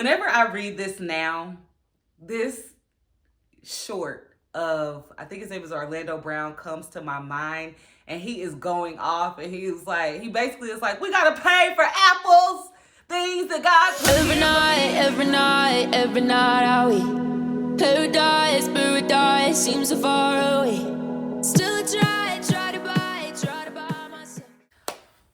Whenever I read this now, this short of, I think his name is Orlando Brown, comes to my mind, and he is going off, and he basically is like, we gotta pay for apples, things that God put every night are we paradise seems so far away. Still I try to buy myself.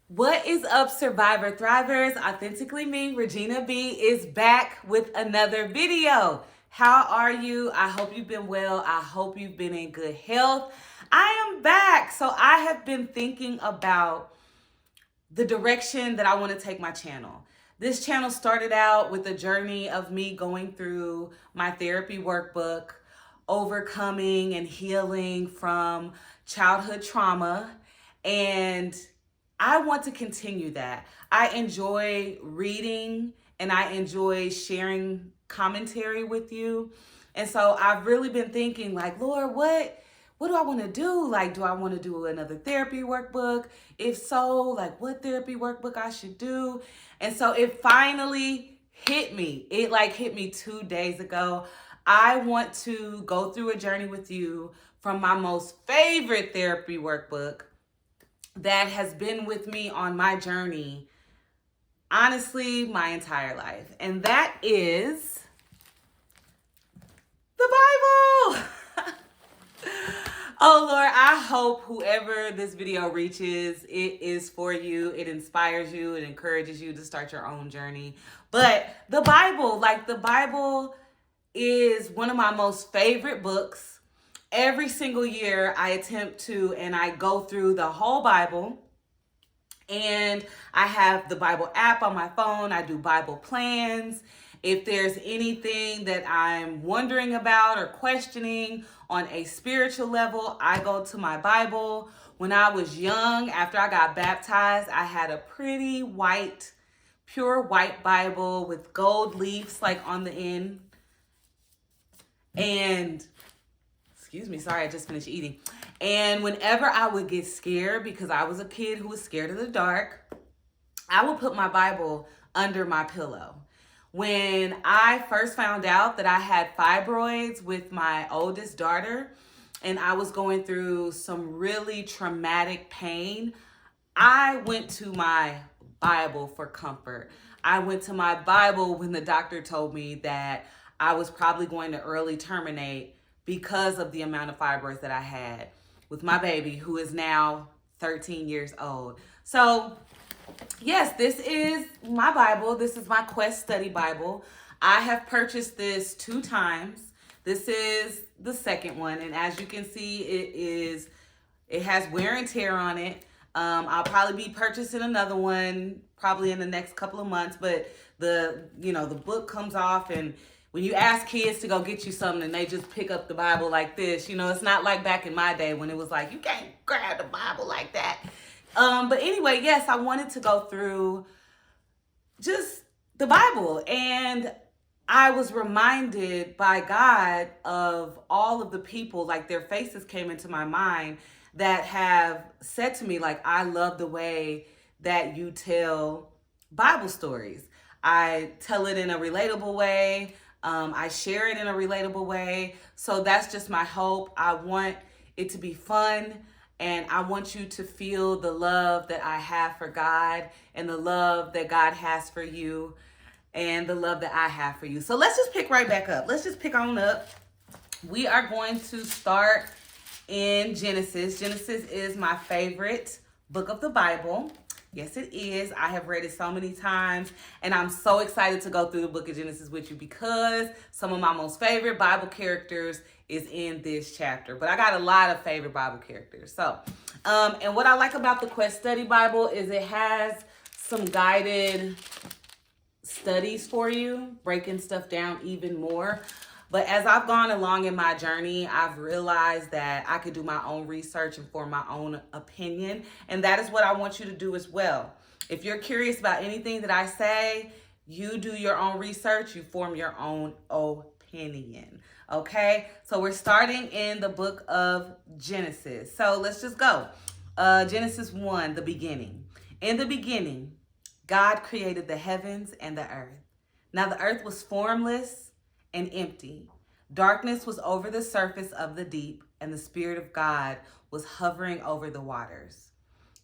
What is up, Survivor Thrivers? Authentically Me, Regina B, is back with another video. How are you? I hope you've been well. I hope you've been in good health. I am back. So I have been thinking about the direction that I want to take my channel. This channel started out with a journey of me going through my therapy workbook, overcoming and healing from childhood trauma, and I want to continue that. I enjoy reading and I enjoy sharing commentary with you. And so I've really been thinking like, Lord, what do I want to do? Like, do I want to do another therapy workbook? If so, like what therapy workbook I should do? And so it finally hit me. It hit me 2 days ago. I want to go through a journey with you from my most favorite therapy workbook that has been with me on my journey, honestly, my entire life. And that is the Bible. Oh Lord, I hope whoever this video reaches, it is for you. It inspires you. It encourages you to start your own journey. But the Bible is one of my most favorite books. Every single year I attempt to, and I go through the whole Bible. And I have the Bible app on my phone. I do Bible plans. If there's anything that I'm wondering about or questioning on a spiritual level, I go to my Bible. When I was young, after I got baptized, I had a pretty white, pure white Bible with gold leaves on the end. And, excuse me, sorry, I just finished eating. And whenever I would get scared, because I was a kid who was scared of the dark, I would put my Bible under my pillow. When I first found out that I had fibroids with my oldest daughter, and I was going through some really traumatic pain, I went to my Bible for comfort. I went to my Bible when the doctor told me that I was probably going to early terminate because of the amount of fibroids that I had with my baby, who is now 13 years old. So yes, this is my Bible. This is my Quest Study Bible. I have purchased this 2 times. This is the second one. And as you can see, it has wear and tear on it. I'll probably be purchasing another one probably in the next couple of months, but the book comes off, and when you ask kids to go get you something and they just pick up the Bible like this, it's not like back in my day when it was like, you can't grab the Bible like that. But anyway, yes, I wanted to go through just the Bible, and I was reminded by God of all of the people, their faces came into my mind, that have said to me, I love the way that you tell Bible stories. I tell it in a relatable way. I share it in a relatable way. So that's just my hope. I want it to be fun, and I want you to feel the love that I have for God, and the love that God has for you, and the love that I have for you. So let's just pick right back up. Let's just pick on up. We are going to start in Genesis. Genesis is my favorite book of the Bible. Yes, it is. I have read it so many times, and I'm so excited to go through the book of Genesis with you because some of my most favorite Bible characters is in this chapter. But I got a lot of favorite Bible characters. So, and what I like about the Quest Study Bible is it has some guided studies for you, breaking stuff down even more. But as I've gone along in my journey, I've realized that I could do my own research and form my own opinion. And that is what I want you to do as well. If you're curious about anything that I say, you do your own research, you form your own opinion. Okay? So we're starting in the book of Genesis. So let's just go. Genesis 1, the beginning. In the beginning, God created the heavens and the earth. Now the earth was formless and empty. Darkness was over the surface of the deep, and the Spirit of God was hovering over the waters.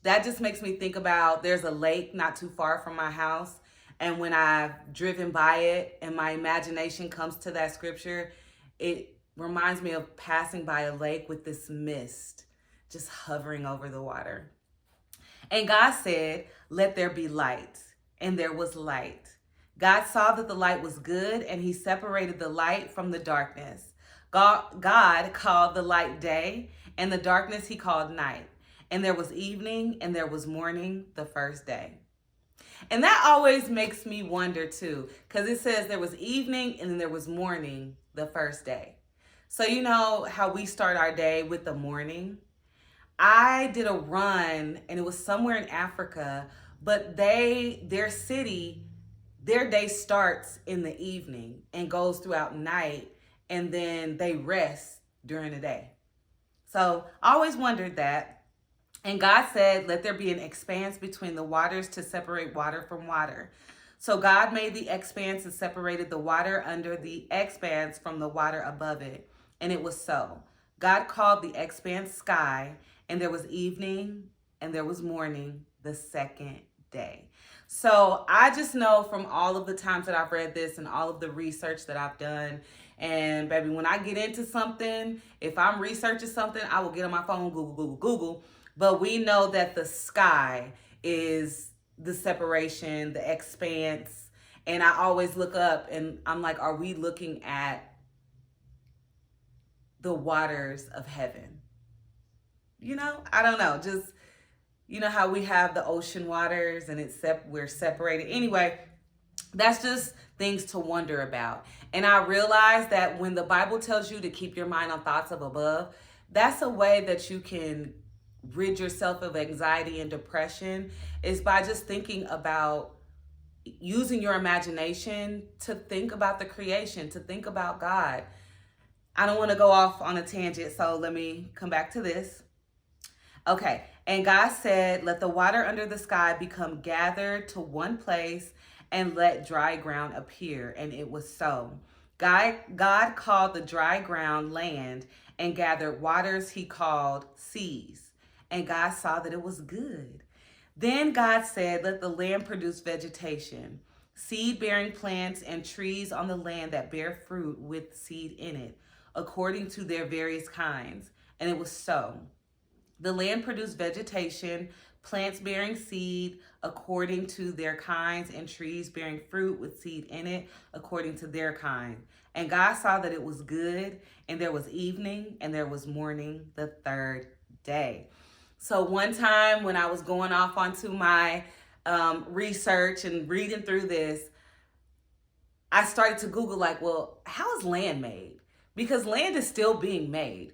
That just makes me think about, there's a lake not too far from my house. And when I've driven by it and my imagination comes to that scripture, it reminds me of passing by a lake with this mist just hovering over the water. And God said, "Let there be light." And there was light. God saw that the light was good, and he separated the light from the darkness. God called the light day, and the darkness he called night. And there was evening, and there was morning the first day. And that always makes me wonder too, because it says there was evening and then there was morning the first day. So you know how we start our day with the morning? I did a run and it was somewhere in Africa, but their city, their day starts in the evening and goes throughout night, and then they rest during the day. So I always wondered that. And God said, "Let there be an expanse between the waters to separate water from water." So God made the expanse and separated the water under the expanse from the water above it. And it was so. God called the expanse sky, and there was evening and there was morning the second day. So I just know from all of the times that I've read this and all of the research that I've done, and baby, when I get into something, if I'm researching something, I will get on my phone, Google. But we know that the sky is the separation, the expanse. And I always look up and I'm like, are we looking at the waters of heaven? You know, I don't know. Just, you know how we have the ocean waters and we're separated. Anyway, that's just things to wonder about. And I realize that when the Bible tells you to keep your mind on thoughts of above, that's a way that you can rid yourself of anxiety and depression, is by just thinking about using your imagination to think about the creation, to think about God. I don't want to go off on a tangent, so let me come back to this. Okay, and God said, "Let the water under the sky become gathered to one place, and let dry ground appear." And it was so. God called the dry ground land, and gathered waters he called seas. And God saw that it was good. Then God said, "Let the land produce vegetation, seed-bearing plants and trees on the land that bear fruit with seed in it, according to their various kinds." And it was so. The land produced vegetation, plants bearing seed according to their kinds, and trees bearing fruit with seed in it according to their kind. And God saw that it was good, and there was evening and there was morning the third day. So one time when I was going off onto my research and reading through this, I started to Google like, well, how is land made? Because land is still being made.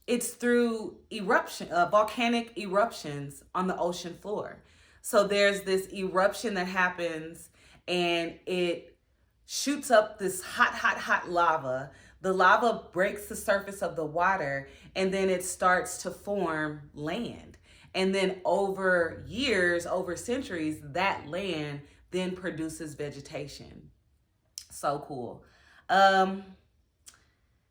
It's through volcanic eruptions on the ocean floor. So there's this eruption that happens and it shoots up this hot lava. The lava breaks the surface of the water, and then it starts to form land. And then over years, over centuries, that land then produces vegetation. So cool.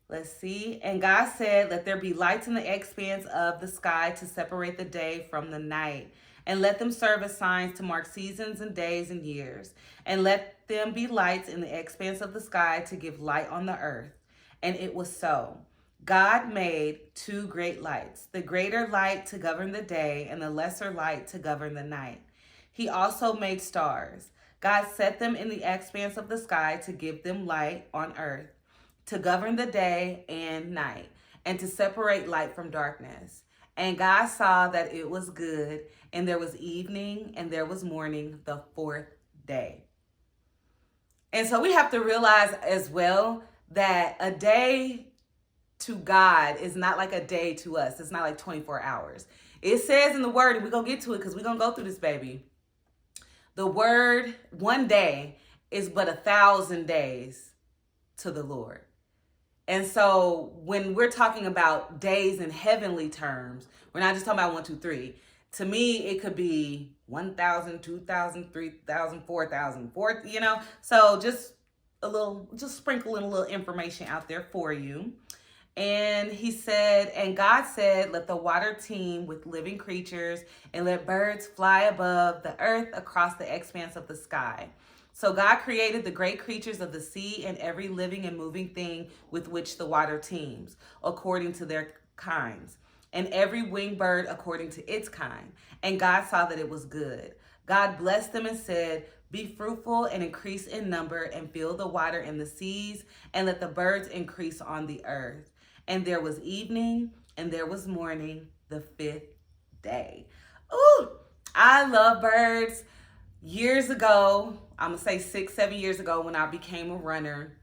Let's see. And God said, "Let there be lights in the expanse of the sky to separate the day from the night, and let them serve as signs to mark seasons and days and years. And let them be lights in the expanse of the sky to give light on the earth." And it was so. God made two great lights, the greater light to govern the day and the lesser light to govern the night. He also made stars. God set them in the expanse of the sky to give them light on earth, to govern the day and night, and to separate light from darkness. And God saw that it was good, and there was evening and there was morning the fourth day. And so we have to realize as well that a day to God is not like a day to us. It's not like 24 hours. It says in the word, and we're going to get to it because we're going to go through this, baby. The word, one day is but 1,000 days to the Lord. And so when we're talking about days in heavenly terms, we're not just talking about 1, 2, 3. To me, it could be 1,000, 2,000, 3,000, 4,000, you know? So just just sprinkling a little information out there for you. And he said, and God said, let the water teem with living creatures and let birds fly above the earth across the expanse of the sky. So God created the great creatures of the sea and every living and moving thing with which the water teems, according to their kinds, and every winged bird according to its kind. And God saw that it was good. God blessed them and said, be fruitful and increase in number and fill the water in the seas and let the birds increase on the earth. And there was evening and there was morning, the fifth day. Ooh, I love birds. Years ago, I'm gonna say 6-7 years ago, when I became a runner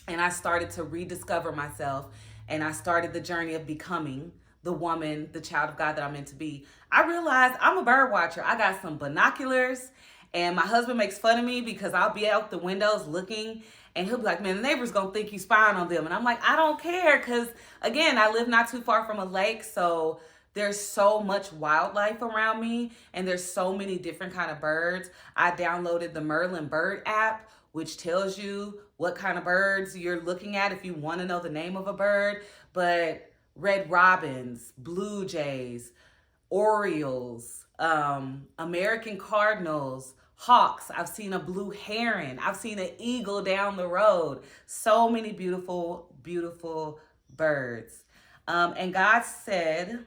and I started to rediscover myself and I started the journey of becoming the woman, the child of God that I'm meant to be, I realized I'm a bird watcher. I got some binoculars, and my husband makes fun of me because I'll be out the windows looking and he'll be like, man, the neighbor's gonna think you spying on them. And I'm like, I don't care, because again, I live not too far from a lake, so there's so much wildlife around me and there's so many different kind of birds. I downloaded the Merlin Bird app, which tells you what kind of birds you're looking at if you want to know the name of a bird. But red robins, blue jays, orioles, American cardinals, hawks. I've seen a blue heron. I've seen an eagle down the road. So many beautiful, beautiful birds. And God said,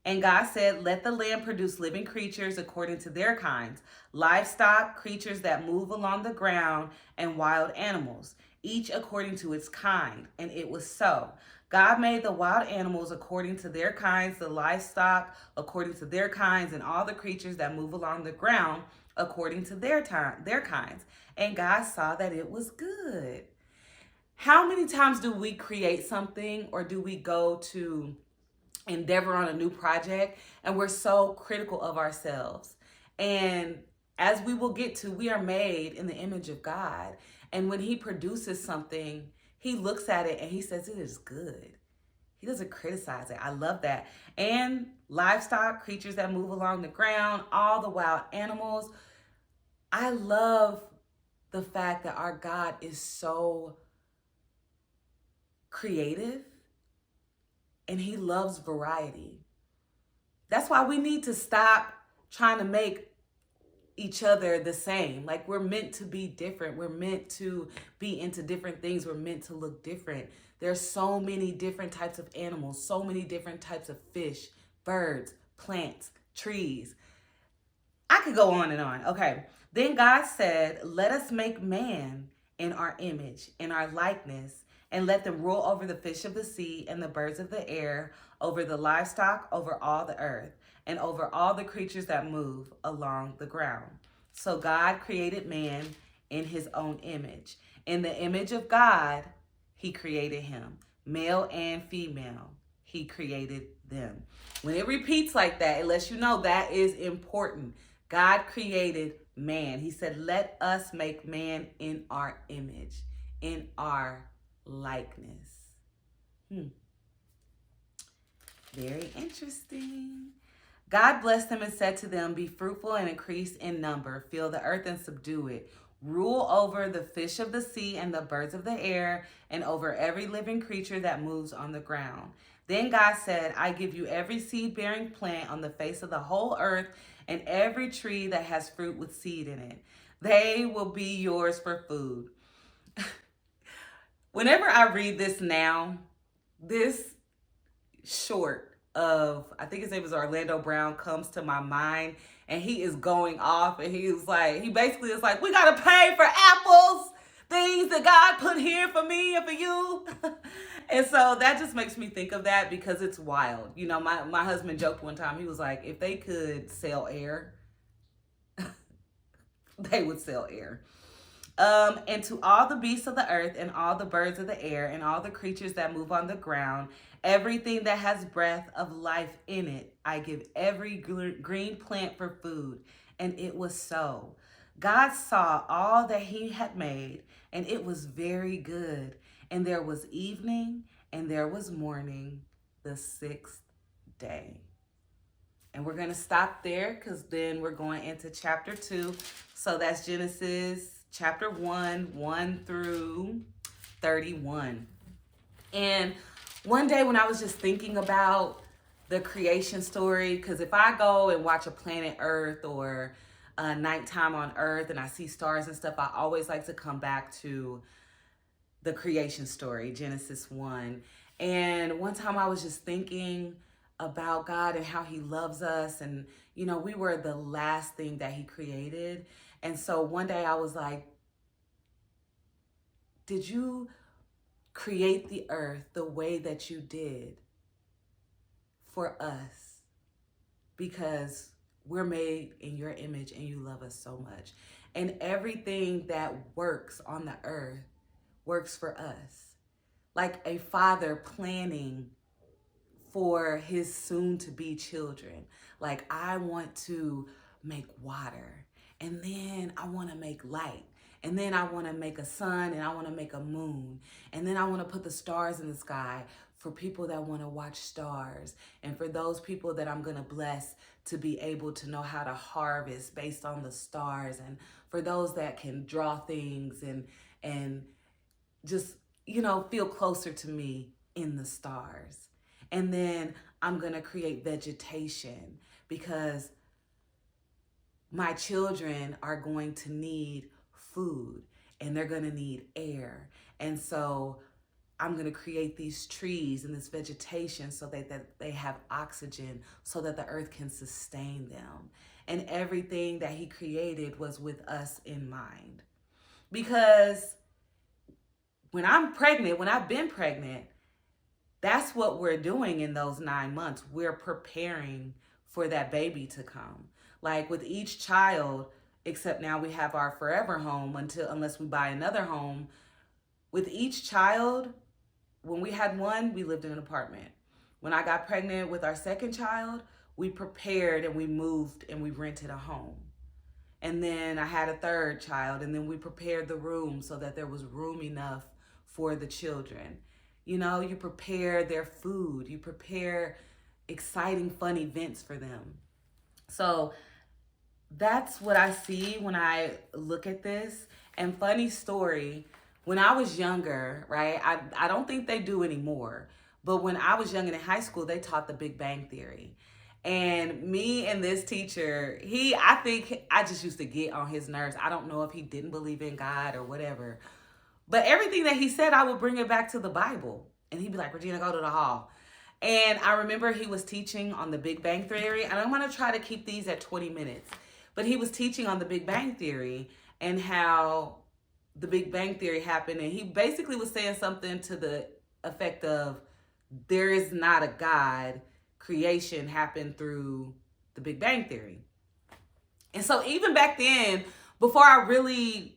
let the land produce living creatures according to their kinds, livestock, creatures that move along the ground, and wild animals, each according to its kind. And it was so. God made the wild animals according to their kinds, the livestock according to their kinds, and all the creatures that move along the ground according to their kinds. And God saw that it was good. How many times do we create something, or do we go to endeavor on a new project and we're so critical of ourselves? And as we will get to, we are made in the image of God. And when he produces something, he looks at it and he says it is good. He doesn't criticize it. I love that. And livestock, creatures that move along the ground, all the wild animals. I love the fact that our God is so creative and he loves variety. That's why we need to stop trying to make each other the same. Like, we're meant to be different. We're meant to be into different things. We're meant to look different. There's so many different types of animals, so many different types of fish, birds, plants, trees. I could go on and on. Okay. Then God said, let us make man in our image, in our likeness, and let them rule over the fish of the sea and the birds of the air, over the livestock, over all the earth, and over all the creatures that move along the ground. So God created man in his own image. In the image of God, he created him. Male and female, he created them. When it repeats like that, it lets you know that is important. God created man. He said, let us make man in our image, in our likeness. Very interesting. God blessed them and said to them, be fruitful and increase in number, fill the earth and subdue it. Rule over the fish of the sea and the birds of the air, and over every living creature that moves on the ground. Then God said, I give you every seed-bearing plant on the face of the whole earth, and every tree that has fruit with seed in it. They will be yours for food. Whenever I read this now, this short of, I think his name is Orlando Brown, comes to my mind, and he is going off, and he basically is like, we gotta pay for apples, things that God put here for me and for you. And so that just makes me think of that, because it's wild. You know, my husband joked one time, he was like, if they could sell air, they would sell air. And to all the beasts of the earth and all the birds of the air and all the creatures that move on the ground, everything that has breath of life in it, I give every green plant for food. And it was so. God saw all that he had made, and it was very good. And there was evening and there was morning, the sixth day. And we're going to stop there, because then we're going into chapter 2. So that's Genesis chapter 1, 1 through 31. And one day when I was just thinking about the creation story, because if I go and watch a planet Earth or nighttime on Earth and I see stars and stuff, I always like to come back to the creation story, Genesis 1. And one time I was just thinking about God and how he loves us. And, you know, we were the last thing that he created. And so one day I was like, did you create the earth the way that you did for us? Because we're made in your image and you love us so much. And everything that works on the earth works for us. Like a father planning for his soon-to-be children. Like, I want to make water, and then I want to make light, and then I want to make a sun, and I want to make a moon, and then I want to put the stars in the sky for people that want to watch stars, and for those people that I'm going to bless to be able to know how to harvest based on the stars, and for those that can draw things and just, you know, feel closer to me in the stars. And then I'm going to create vegetation because my children are going to need food and they're going to need air. And so I'm going to create these trees and this vegetation so that they have oxygen so that the earth can sustain them. And everything that he created was with us in mind. Because when I've been pregnant, that's what we're doing in those 9 months. We're preparing for that baby to come. Like with each child, except now we have our forever home unless we buy another home. With each child, when we had one, we lived in an apartment. When I got pregnant with our second child, we prepared and we moved and we rented a home. And then I had a third child, and then we prepared the room so that there was room enough for the children. You know, you prepare their food, you prepare exciting, fun events for them. So that's what I see when I look at this. And funny story, when I was younger, right, I don't think they do anymore, but when I was young and in high school, they taught the Big Bang Theory. And me and this teacher, I think I just used to get on his nerves. I don't know if he didn't believe in God or whatever. But everything that he said, I would bring it back to the Bible. And he'd be like, Regina, go to the hall. And I remember he was teaching on the Big Bang Theory. And I'm going to try to keep these at 20 minutes. But he was teaching on the Big Bang Theory and how the Big Bang Theory happened. And he basically was saying something to the effect of, there is not a God. Creation happened through the Big Bang Theory. And so even back then, before I really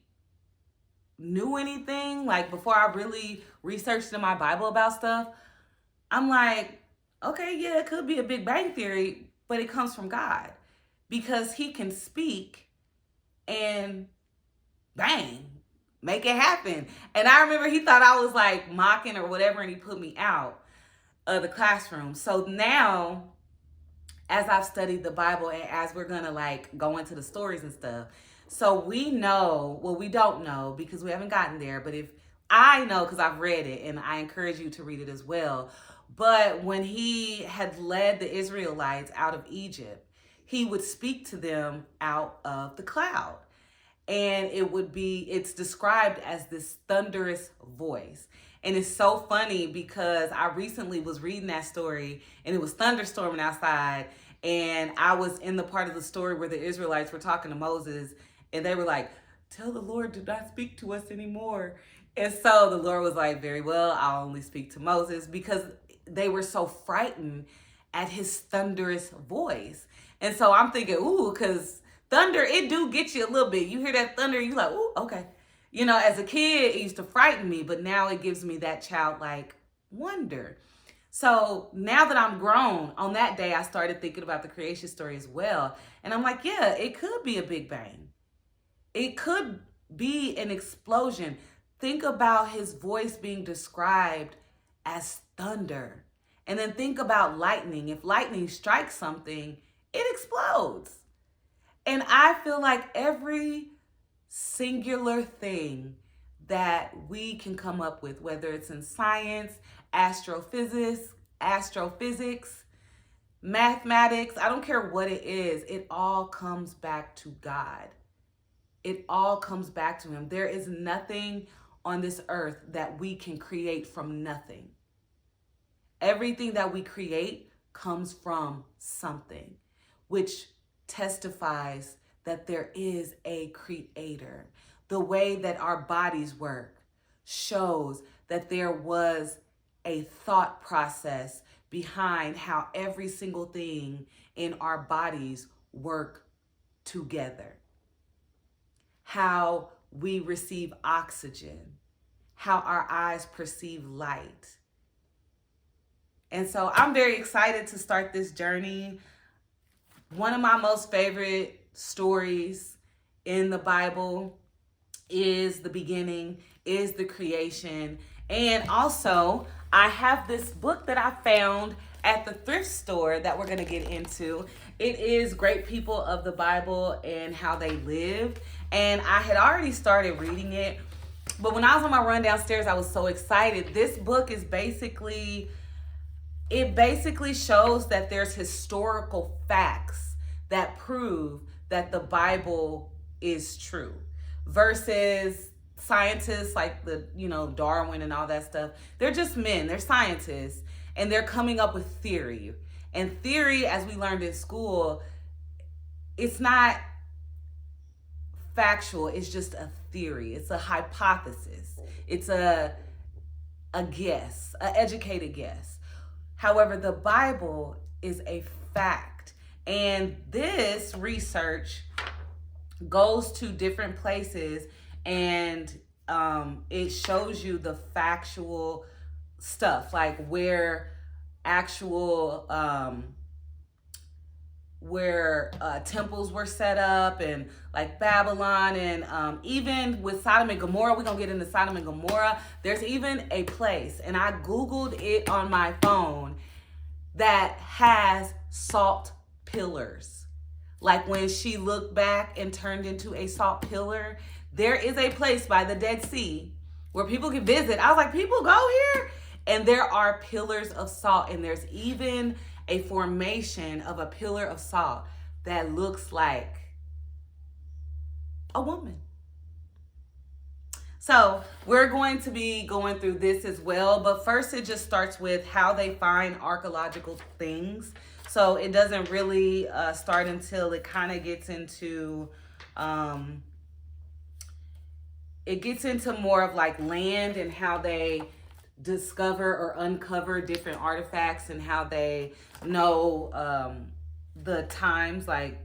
knew anything, like before I really researched in my Bible about stuff, I'm like, okay, yeah, it could be a Big Bang Theory, but it comes from God because he can speak and bang, make it happen. And I remember he thought I was like mocking or whatever, and he put me out of the classroom. So now, as I've studied the Bible and as we're gonna like go into the stories and stuff, so we know, well, we don't know because we haven't gotten there, but if I know, because I've read it and I encourage you to read it as well. But when he had led the Israelites out of Egypt, he would speak to them out of the cloud. And it's described as this thunderous voice. And it's so funny because I recently was reading that story and it was thunderstorming outside. And I was in the part of the story where the Israelites were talking to Moses and they were like, tell the Lord to not speak to us anymore. And so the Lord was like, very well, I'll only speak to Moses, because they were so frightened at his thunderous voice. And so I'm thinking, ooh, because thunder, it do get you a little bit. You hear that thunder, you like, ooh, okay. You know, as a kid, it used to frighten me, but now it gives me that childlike wonder. So now that I'm grown, on that day, I started thinking about the creation story as well. And I'm like, yeah, it could be a Big Bang. It could be an explosion. Think about his voice being described as thunder. And then think about lightning. If lightning strikes something, it explodes. And I feel like every singular thing that we can come up with, whether it's in science, astrophysics, mathematics, I don't care what it is, it all comes back to God. It all comes back to Him. There is nothing on this earth that we can create from nothing. Everything that we create comes from something, which testifies that there is a creator. The way that our bodies work shows that there was a thought process behind how every single thing in our bodies work together. How we receive oxygen, how our eyes perceive light. And so I'm very excited to start this journey. One of my most favorite stories in the Bible is the beginning, is the creation. And also, I have this book that I found at the thrift store that we're going to get into. It is Great People of the Bible and How They Lived. And I had already started reading it. But when I was on my run downstairs, I was so excited. This book is basically shows that there's historical facts that prove that the Bible is true versus scientists like Darwin and all that stuff. They're just men, they're scientists, and they're coming up with theory. And theory, as we learned in school, it's not factual, it's just a theory. It's a hypothesis. It's a guess, an educated guess. However, the Bible is a fact. And this research goes to different places and it shows you the factual stuff, like where actual temples were set up, and like Babylon, and even with Sodom and Gomorrah. We're gonna get into Sodom and Gomorrah. There's even a place, and I Googled it on my phone, that has salt pillars. Like when she looked back and turned into a salt pillar, there is a place by the Dead Sea where people can visit. I was like, people go here? And there are pillars of salt, and there's even a formation of a pillar of salt that looks like a woman. So we're going to be going through this as well, but first it just starts with how they find archaeological things. So it doesn't really start until it kind of gets into more of like land and how they discover or uncover different artifacts, and how they know the times, like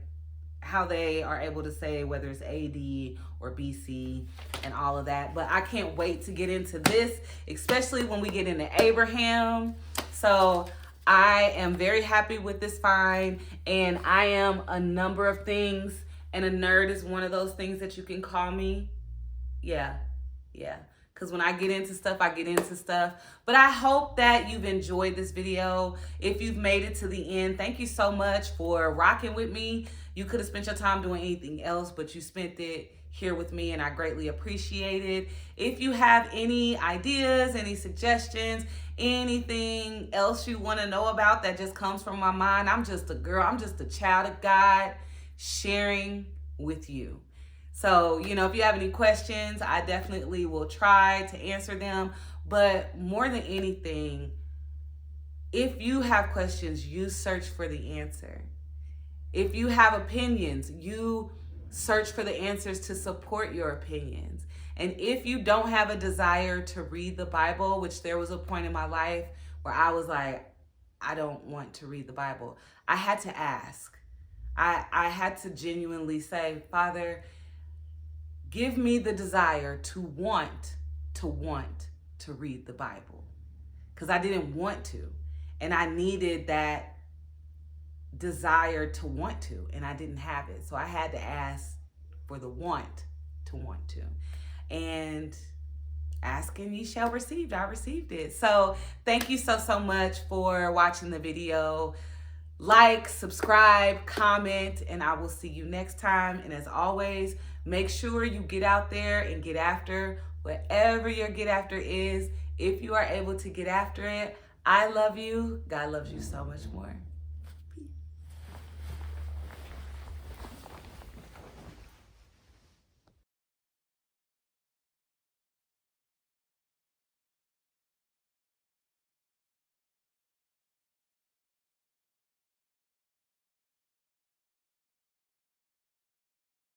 how they are able to say whether it's AD or BC and all of that. But I can't wait to get into this, especially when we get into Abraham. So I am very happy with this find, and I am a number of things, and a nerd is one of those things that you can call me. Yeah. Because when I get into stuff, I get into stuff. But I hope that you've enjoyed this video. If you've made it to the end, thank you so much for rocking with me. You could have spent your time doing anything else, but you spent it here with me, and I greatly appreciate it. If you have any ideas, any suggestions, anything else you want to know about that just comes from my mind, I'm just a girl. I'm just a child of God sharing with you. So, if you have any questions, I definitely will try to answer them. But more than anything, if you have questions, you search for the answer. If you have opinions, you search for the answers to support your opinions. And if you don't have a desire to read the Bible, which there was a point in my life where I was like, I don't want to read the Bible, I had to ask. I had to genuinely say, Father, give me the desire to want to read the Bible, because I didn't want to, and I needed that desire to want to, and I didn't have it. So I had to ask for the want to, and asking ye shall receive. I received it. So thank you so much for watching the video. Like, subscribe, comment, and I will see you next time. And as always, Make sure you get out there and get after whatever your get after is. If you are able to get after it, I love you. God loves you so much more.